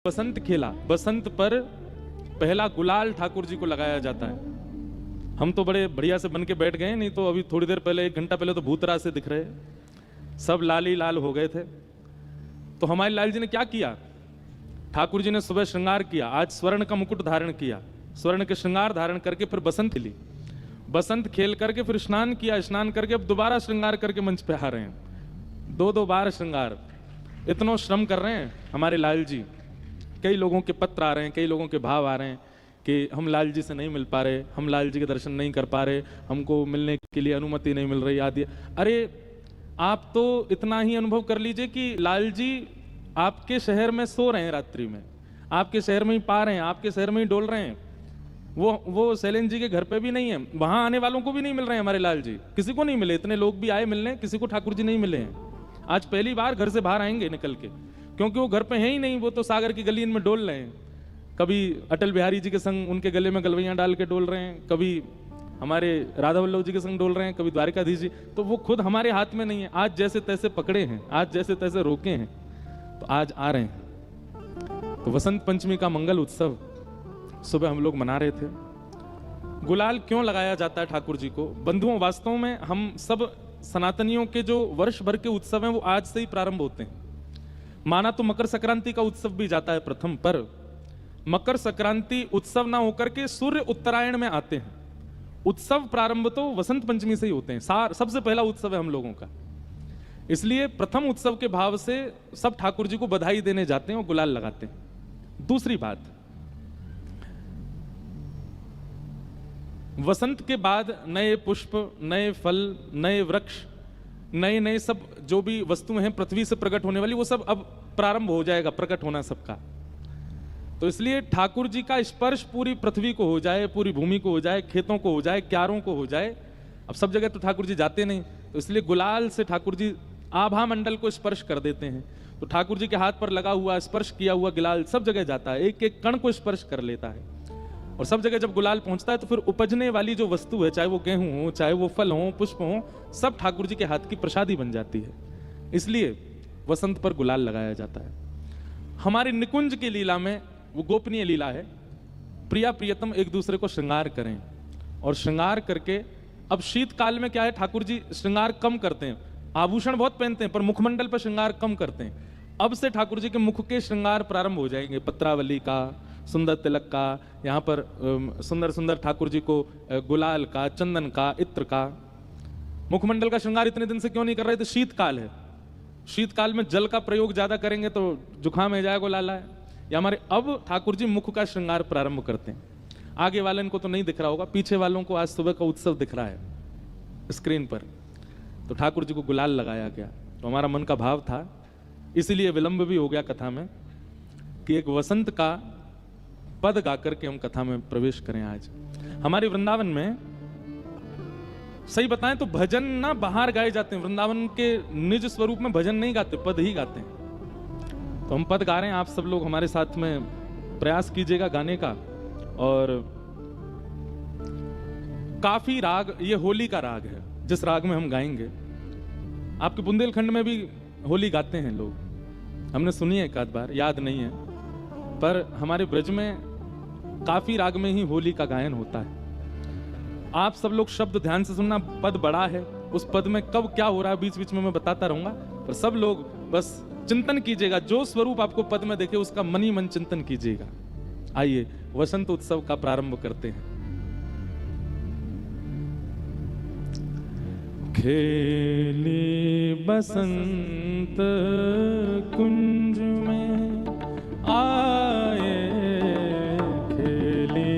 बसंत खेला, बसंत पर पहला गुलाल ठाकुर जी को लगाया जाता है। हम तो बड़े बढ़िया से बन के बैठ गए, नहीं तो अभी थोड़ी देर पहले, 1 घंटा पहले तो भूतरा से दिख रहे, सब लाल ही लाल हो गए थे। तो हमारे लाल जी ने क्या किया, ठाकुर जी ने सुबह श्रृंगार किया, आज स्वर्ण का मुकुट धारण किया, स्वर्ण के श्रृंगार धारण करके फिर बसंत खेली, बसंत खेल करके फिर स्नान किया, स्नान करके अब दोबारा श्रृंगार करके मंच पे आ रहे हैं। 2-2 बार श्रृंगार, इतना श्रम कर रहे हैं हमारे लाल जी। कई लोगों के पत्र आ रहे हैं, कई लोगों के भाव आ रहे हैं कि हम लाल जी से नहीं मिल पा रहे, हम लाल जी के दर्शन नहीं कर पा रहे, हमको मिलने के लिए अनुमति नहीं मिल रही आदि। अरे आप तो इतना ही अनुभव कर लीजिए कि लाल जी आपके शहर में सो रहे हैं, रात्रि में आपके शहर में ही पा रहे हैं, आपके शहर में ही डोल रहे हैं। वो शैलेंद्र जी के घर पे भी नहीं है, वहां आने वालों को भी नहीं मिल रहे हैं हमारे लाल जी, किसी को नहीं मिले। इतने लोग भी आए मिलने, किसी को ठाकुर जी नहीं मिले हैं। आज पहली बार घर से बाहर आएंगे निकल के, क्योंकि वो घर पे हैं ही नहीं, वो तो सागर की गली में डोल रहे हैं। कभी अटल बिहारी जी के संग उनके गले में गलवैयां डाल के डोल रहे हैं, कभी हमारे राधा वल्लभ जी के संग डोल रहे हैं, कभी द्वारिकाधीश जी। तो वो खुद हमारे हाथ में नहीं है, आज जैसे तैसे पकड़े हैं, आज जैसे तैसे रोके हैं, तो आज आ रहे हैं। तो वसंत पंचमी का मंगल उत्सव सुबह हम लोग मना रहे थे। गुलाल क्यों लगाया जाता है ठाकुर जी को? बंधुओं, वास्तव में हम सब सनातनियों के जो वर्ष भर के उत्सव हैं वो आज से ही प्रारंभ होते हैं। माना तो मकर संक्रांति का उत्सव भी जाता है प्रथम, पर मकर संक्रांति उत्सव ना होकर के सूर्य उत्तरायण में आते हैं। उत्सव प्रारंभ तो वसंत पंचमी से ही होते हैं, सबसे पहला उत्सव है हम लोगों का। इसलिए प्रथम उत्सव के भाव से सब ठाकुर जी को बधाई देने जाते हैं और गुलाल लगाते हैं। दूसरी बात, वसंत के बाद नए पुष्प, नए फल, नए वृक्ष, नए नए सब जो भी वस्तुएं हैं पृथ्वी से प्रकट होने वाली, वो सब अब प्रारंभ हो जाएगा, प्रकट होना सबका। तो इसलिए ठाकुर जी का स्पर्श पूरी पृथ्वी को हो जाए, पूरी भूमि को हो जाए, खेतों को हो जाए, क्यारों को हो जाए। अब सब जगह तो ठाकुर जी जाते नहीं, तो इसलिए गुलाल से ठाकुर जी आभा मंडल को स्पर्श कर देते हैं। तो ठाकुर जी के हाथ पर लगा हुआ, स्पर्श किया हुआ गुलाल सब जगह जाता है, एक एक कण को स्पर्श कर लेता है। और सब जगह जब गुलाल पहुंचता है तो फिर उपजने वाली जो वस्तु है, चाहे वो गेहूं हो, चाहे वो फल हो, पुष्प हो, सब ठाकुर जी के हाथ की प्रसादी बन जाती है। इसलिए वसंत पर गुलाल लगाया जाता है। हमारी निकुंज की लीला में वो गोपनीय लीला है, प्रिया प्रियतम एक दूसरे को श्रृंगार करें, और श्रृंगार करके अब शीतकाल में क्या है, ठाकुर जी श्रृंगार कम करते हैं, आभूषण बहुत पहनते हैं पर मुखमंडल पर श्रृंगार कम करते हैं। अब से ठाकुर जी के मुख के श्रृंगार प्रारंभ हो जाएंगे, पत्रावली का, सुंदर तिलक का, यहाँ पर सुंदर सुंदर ठाकुर जी को गुलाल का, चंदन का, इत्र का। मुखमंडल का श्रृंगार इतने दिन से क्यों नहीं कर रहे थे? शीतकाल है, शीतकाल में जल का प्रयोग ज्यादा करेंगे तो जुखाम हो जाएगा, लाला है। या हमारे अब ठाकुर जी मुख का श्रृंगार प्रारंभ करते हैं। आगे वाले को तो नहीं दिख रहा होगा, पीछे वालों को आज सुबह का उत्सव दिख रहा है स्क्रीन पर। तो ठाकुर जी को गुलाल लगाया गया, तो हमारा मन का भाव था, इसीलिए विलंब भी हो गया कथा में, कि एक वसंत का पद गा करके हम कथा में प्रवेश करें। आज हमारे वृंदावन में सही बताएं तो भजन ना बाहर गाए जाते हैं, वृंदावन के निज स्वरूप में भजन नहीं गाते, पद ही गाते हैं। तो हम पद गा रहे हैं, आप सब लोग हमारे साथ में प्रयास कीजिएगा गाने का। और काफी राग, ये होली का राग है जिस राग में हम गाएंगे। आपके बुंदेलखंड में भी होली गाते हैं लोग, हमने सुनी है एक आध बार, याद नहीं है, पर हमारे ब्रज में काफी राग में ही होली का गायन होता है। आप सब लोग शब्द ध्यान से सुनना, पद बड़ा है, उस पद में कब क्या हो रहा है बीच बीच में मैं बताता रहूंगा, पर सब लोग बस चिंतन कीजिएगा, जो स्वरूप आपको पद में देखे उसका मन ही मन चिंतन कीजिएगा। आइए वसंत उत्सव का प्रारंभ करते हैं। खेली बसंत कुंज में आए, खेली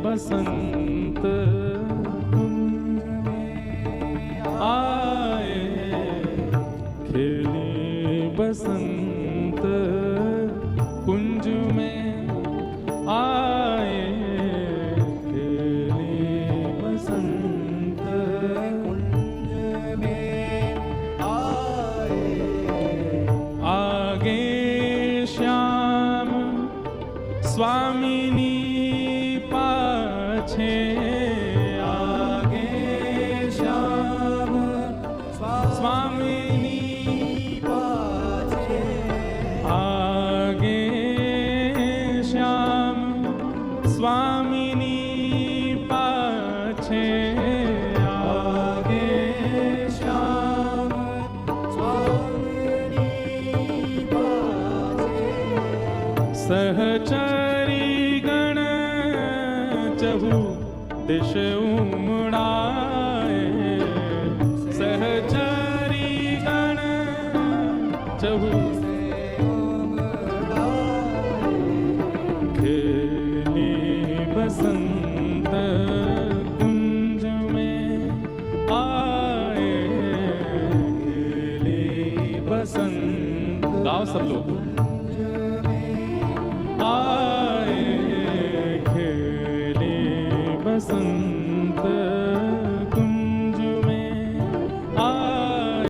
बसंत कुंज में आए, खेली बसंत कुंज में आए, खेली बसंत कुंज में आए। आगे श्याम स्वामिनी पाछे, आगे श्याम स्वामिनी पाछे, आगे सहचरी गण चहु दिश उमड़ाए, सहचरी गण चहु खेली बसंत कुंज में आए, खेली बसंत। गाओ सब लोग। आए खेली बसंत कुंज में आए।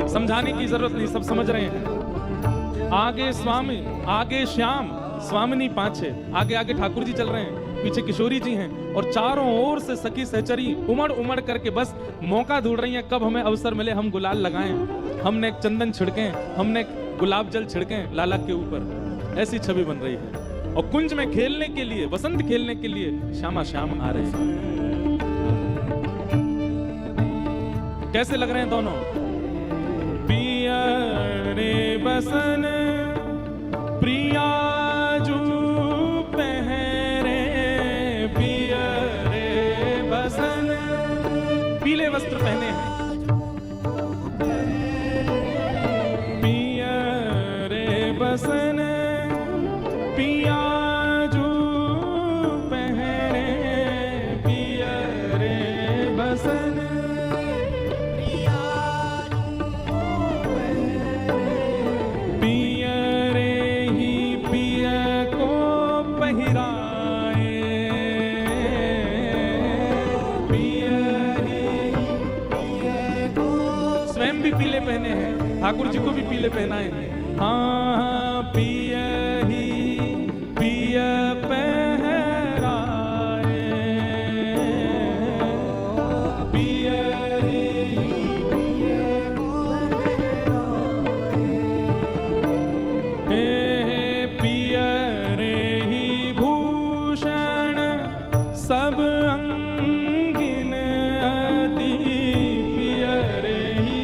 समझाने की जरूरत नहीं, सब समझ रहे हैं। आगे स्वामी, आगे श्याम, स्वामिनी पाछे, आगे आगे ठाकुर जी चल रहे हैं, पीछे किशोरी जी हैं, और चारों ओर से सखी सहचरी उमड़ उमड़ करके बस मौका ढूंढ रही हैं, कब हमें अवसर मिले हम गुलाल लगाएं, हमने एक चंदन छिड़कें, हमने एक गुलाब जल छिड़कें लाला के ऊपर। ऐसी छवि बन रही है। और कुंज में खेलने के लिए, बसंत खेलने के लिए श्यामा श्याम आ रहे हैं। कैसे लग रहे हैं दोनों? पिया रे बसन प्रिया जू पहरे, पिया रे बसन, पीले वस्त्र पहने हैं। पिया रे बसन पिया जू पहरे, पिया रे बसन पिया रे ही पिया को पहिराए, पिया रे पिया को। स्वयं भी पीले पहने हैं, ठाकुर जी को भी पीले पहनाए हैं। हाँ पिया ही पिया पहराए, पिया ही पिया हे पिया रे ही भूषण सब अंगिन अति, पिया रे ही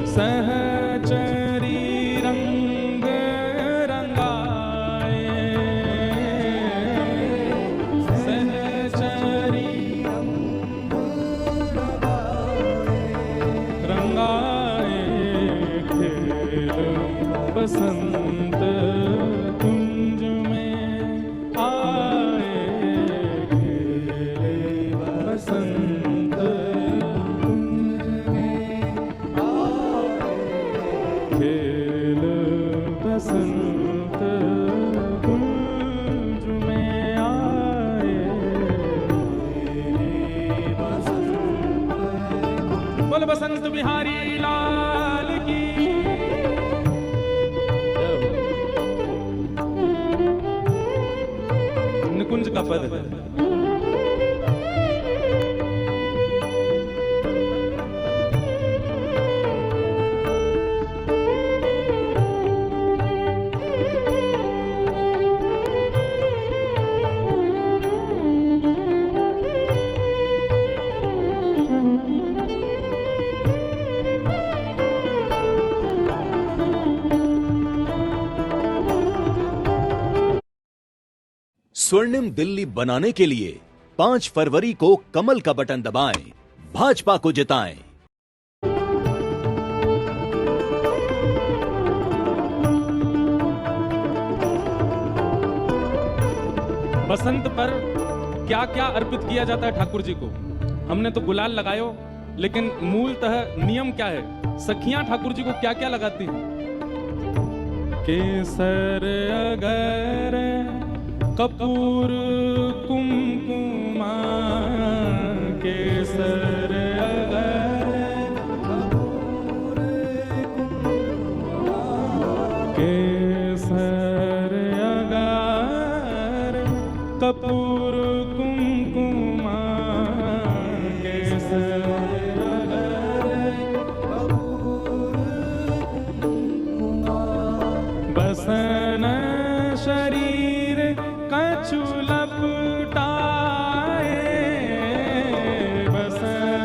सहचरी रंग रंगाए, सहचरी रंगाए, खेल बसंत कुंज में आए, खेल बसंत खेल बसंत कुंज में आए। बोल बसंत बिहारी लाल की। निकुंज का पद है। स्वर्णिम दिल्ली बनाने के लिए 5 फरवरी को कमल का बटन दबाएं, भाजपा को जिताएं। बसंत पर क्या क्या अर्पित किया जाता है ठाकुर जी को? हमने तो गुलाल लगायो, लेकिन मूलतः नियम क्या है? सखियां ठाकुर जी को क्या क्या लगाती हैं? केसर अगर कपूर कुमकुमा, केसर अगर केसर अगर कपूर कुमकुमा, केसर बसन शरीर कछु लपटाए, बसन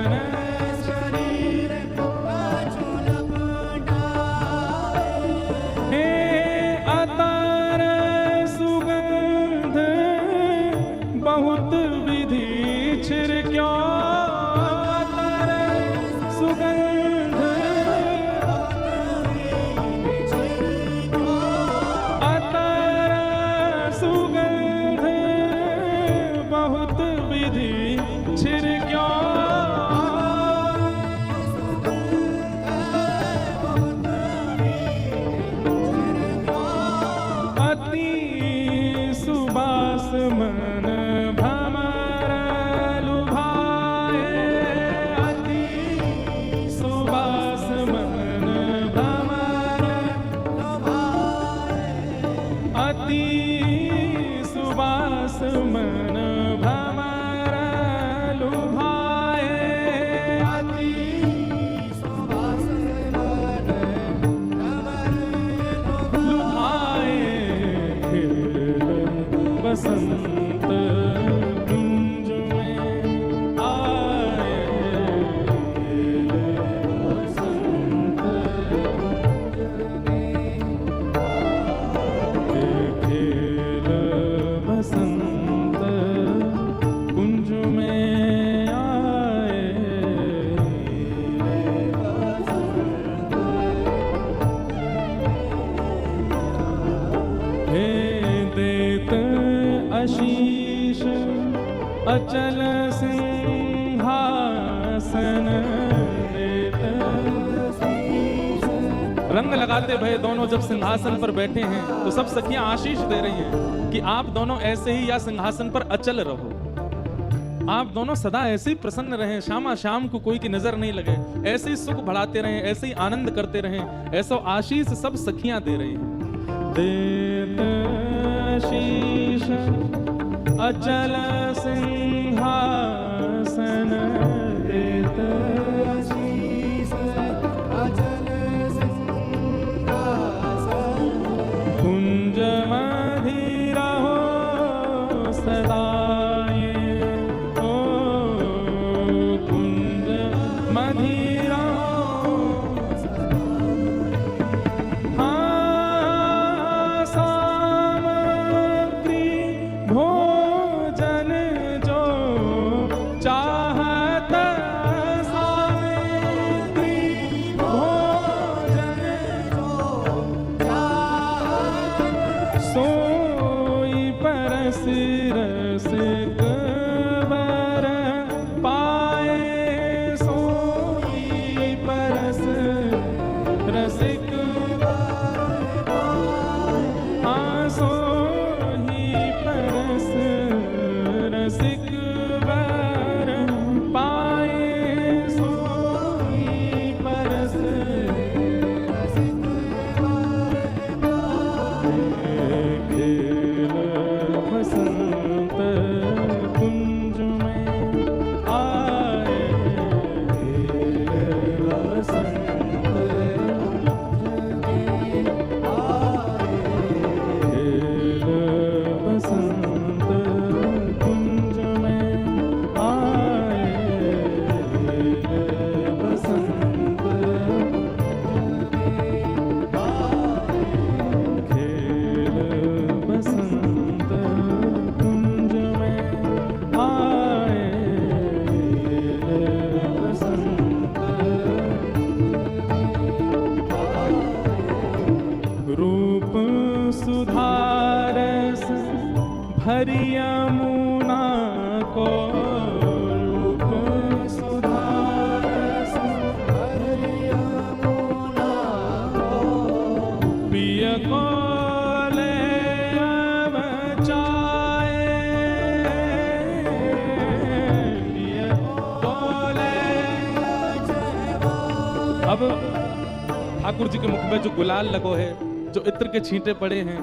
रंग लगाते भय दोनों जब सिंहासन पर बैठे हैं तो सब सखियां आशीष दे रही हैं कि आप दोनों ऐसे ही या सिंहासन पर अचल रहो, आप दोनों सदा ऐसे ही प्रसन्न रहें, शामा शाम को कोई की नजर नहीं लगे, ऐसे ही सुख बढ़ाते रहें, ऐसे ही आनंद करते रहें, ऐसा आशीष सब सखियां दे रही हैं। देत आशीष अचल सिंहासन, देत आशीष अचल सिंहासन, कुंज मधिरा हो सदा हरि यमुना को रूप सुधारस, हरि यमुना को पिय को ले बचाए, पिय को ले बचाए। अब ठाकुर जी के मुख में जो गुलाल लगो है, जो इत्र के छींटे पड़े हैं,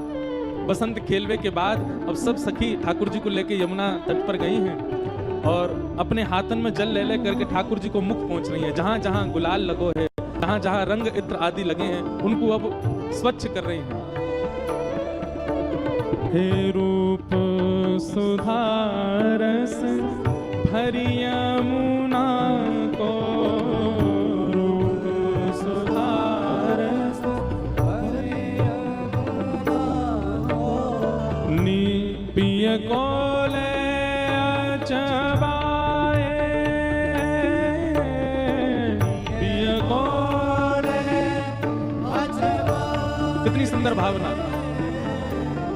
बसंत खेलवे के बाद अब सब सखी ठाकुर जी को लेके यमुना तट पर गई हैं और अपने हाथन में जल ले ले करके ठाकुर जी को मुख पहुंच रही हैं। जहां जहां गुलाल लगो है, जहां जहां रंग इत्र आदि लगे हैं, उनको अब स्वच्छ कर रही हैं। हे रूप सुधारस हरि यमुना को, को ले चबाए, पिय को ले चबाए। कितनी सुंदर भावना।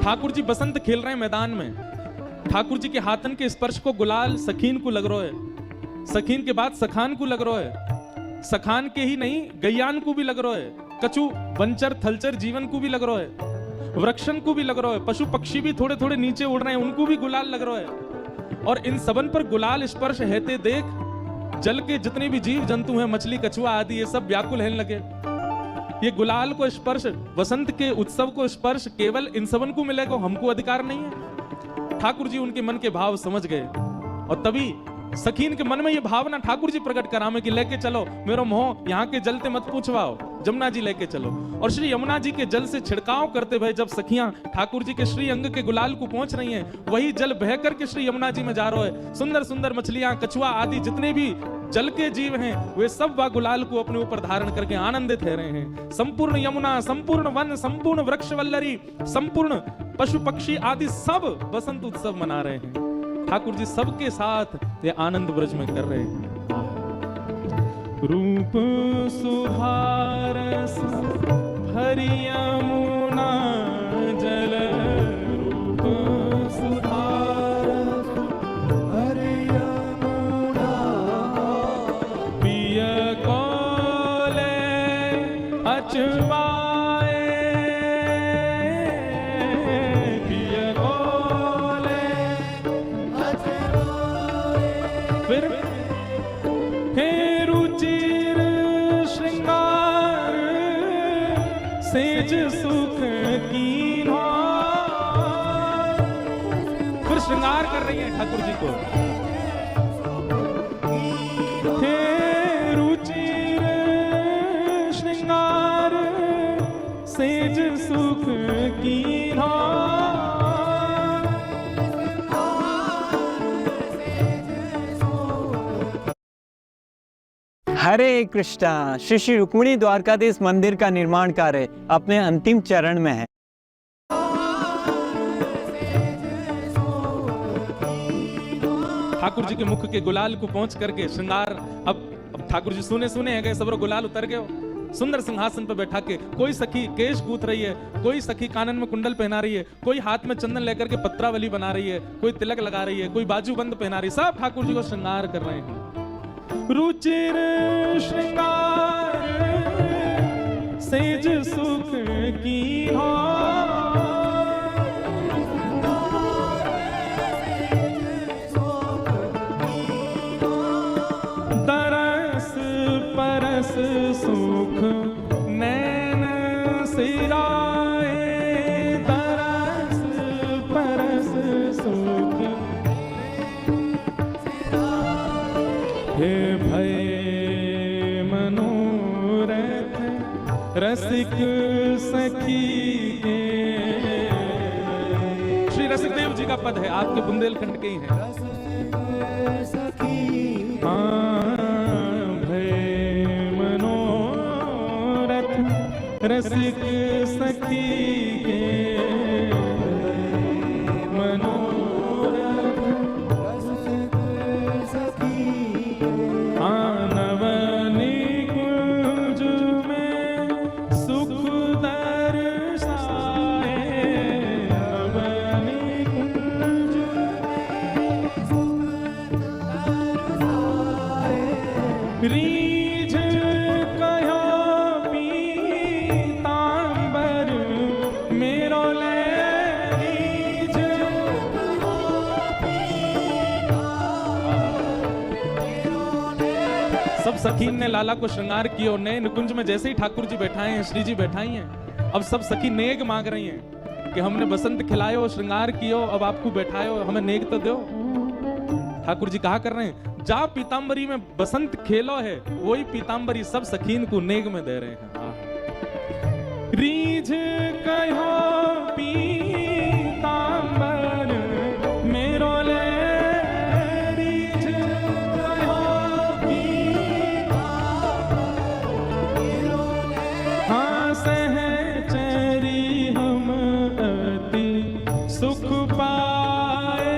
ठाकुर जी बसंत खेल रहे हैं मैदान में, ठाकुर जी के हाथन के स्पर्श को गुलाल सखीन को लग रहा है, सखीन के बाद सखान को लग रहा है, सखान के ही नहीं गैयान को भी लग रहा है, कछु वंचर थलचर जीवन को भी लग रहा है, वृक्षन को भी लग रहा है, पशु पक्षी भी थोड़े थोड़े नीचे उड़ रहे हैं, उनको भी गुलाल लग रहा है। और इन सबन पर गुलाल स्पर्श हेते देख जल के जितने भी जीव जंतु हैं, मछली कछुआ आदि, ये सब व्याकुल होने लगे। ये गुलाल को स्पर्श, वसंत के उत्सव को स्पर्श केवल इन सबन को मिलेगा, हमको अधिकार नहीं है। ठाकुर जी उनके मन के भाव समझ गए और तभी सखीन के मन में ये भावना ठाकुर जी प्रकट करा में कि लेके चलो मेरो मोह, यहाँ के जल ते मत पूछवाओ, जमुना जी लेके चलो। और श्री यमुना जी के जल से छिड़काव करते हुए जब सखियां ठाकुर जी के श्री अंग के गुलाल को पहुंच रही हैं, वही जल बह करके श्री यमुना जी में जा रहा है। सुंदर सुंदर मछलियां, कछुआ आदि जितने भी जल के जीव हैं, वे सब वा गुलाल को अपने ऊपर धारण करके आनंदित रह रहे हैं। संपूर्ण यमुना, संपूर्ण वन, संपूर्ण वृक्ष वल्लरी, संपूर्ण पशु पक्षी आदि सब बसंत उत्सव मना रहे हैं। ठाकुर जी सबके साथ ये आनंद ब्रज में कर रहे हैं। रूप सुधारस हरि यमुना जल, रूप सुधारस हरि यमुना, पिय को ले अचबा सेज सुख कीन्हा। फिर श्रृंगार कर रही है ठाकुर जी को। हे रुचिर श्रृंगार सेज सुख कीन्हा। हरे कृष्णा। श्री श्री रुक्मिणी द्वारकाधीश मंदिर का निर्माण कार्य अपने अंतिम चरण में है। ठाकुर जी के मुख के गुलाल को पहुंच करके श्रृंगार अब ठाकुर जी सुने सुने है गए, सब गुलाल उतर गए। सुंदर सिंहासन पर बैठा के कोई सखी केश गूंथ रही है, कोई सखी कानन में कुंडल पहना रही है, कोई हाथ में चंदन लेकर के पत्रावली बना रही है, कोई तिलक लगा रही है, कोई बाजूबंद पहना रही है। सब ठाकुर जी को श्रृंगार कर रहे हैं। रुचिर श्रृंगार सेज सुख कीन्हा। दरस परस सुख नैन सिराए। दरस परस सुख हे भय मनोरथ रसिक सखी के। श्री रसिकदेव जी का पद है, आपके बुंदेलखंड के ही है। भय मनोरथ रसिक सखी के। मनोरथ रीझ कहो पीतांबर मेरो ले। रीझ सब सखीन ने लाला को श्रृंगार किया। नए निकुंज में जैसे ही ठाकुर जी बैठाए हैं, श्री जी बैठाई हैं, अब सब सखी नेग मांग रही हैं कि हमने बसंत खिलायो, श्रृंगार कियो, अब आपको बैठायो, हमें नेग तो दो। ठाकुर जी कहा कर रहे हैं, जा पीतांबरी में बसंत खेलो है, वही पीतांबरी सब सखीन को नेग में दे रहे हैं। रीझ कहो पीतांबर मेरो ले। रीझ कहो हाँ सहचरी हम अति सुख पाए।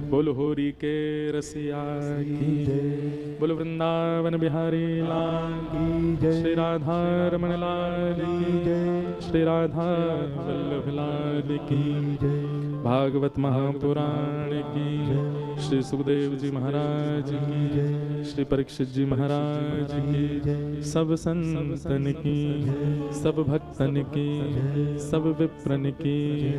बोल होरी के रसिया की जय। बोल वृंदावन बिहारी लाल की जय, श्री राधा रमण लाल की जय, श्री राधा वल्लभ लाल की जय, भागवत महापुराण की जय, श्री सुखदेव जी महाराज की जय, श्री परीक्षित जी महाराज की जय, सब संतन की, सब भक्तन की, सब विप्रन की,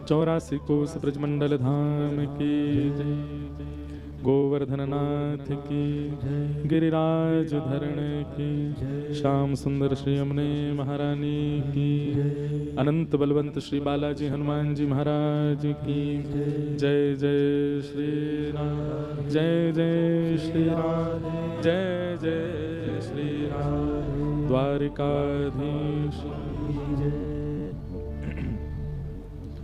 84 कोस ब्रजमंडल धाम की जय, गोवर्धन नाथ की, गिरिराज धरण की, श्याम सुंदर श्री यमुने महारानी की, अनंत बलवंत श्री बालाजी हनुमान जी महाराज की जय। जय श्री राम, जय जय श्री राम, जय जय श्री राम, द्वारिकाधीश की जय।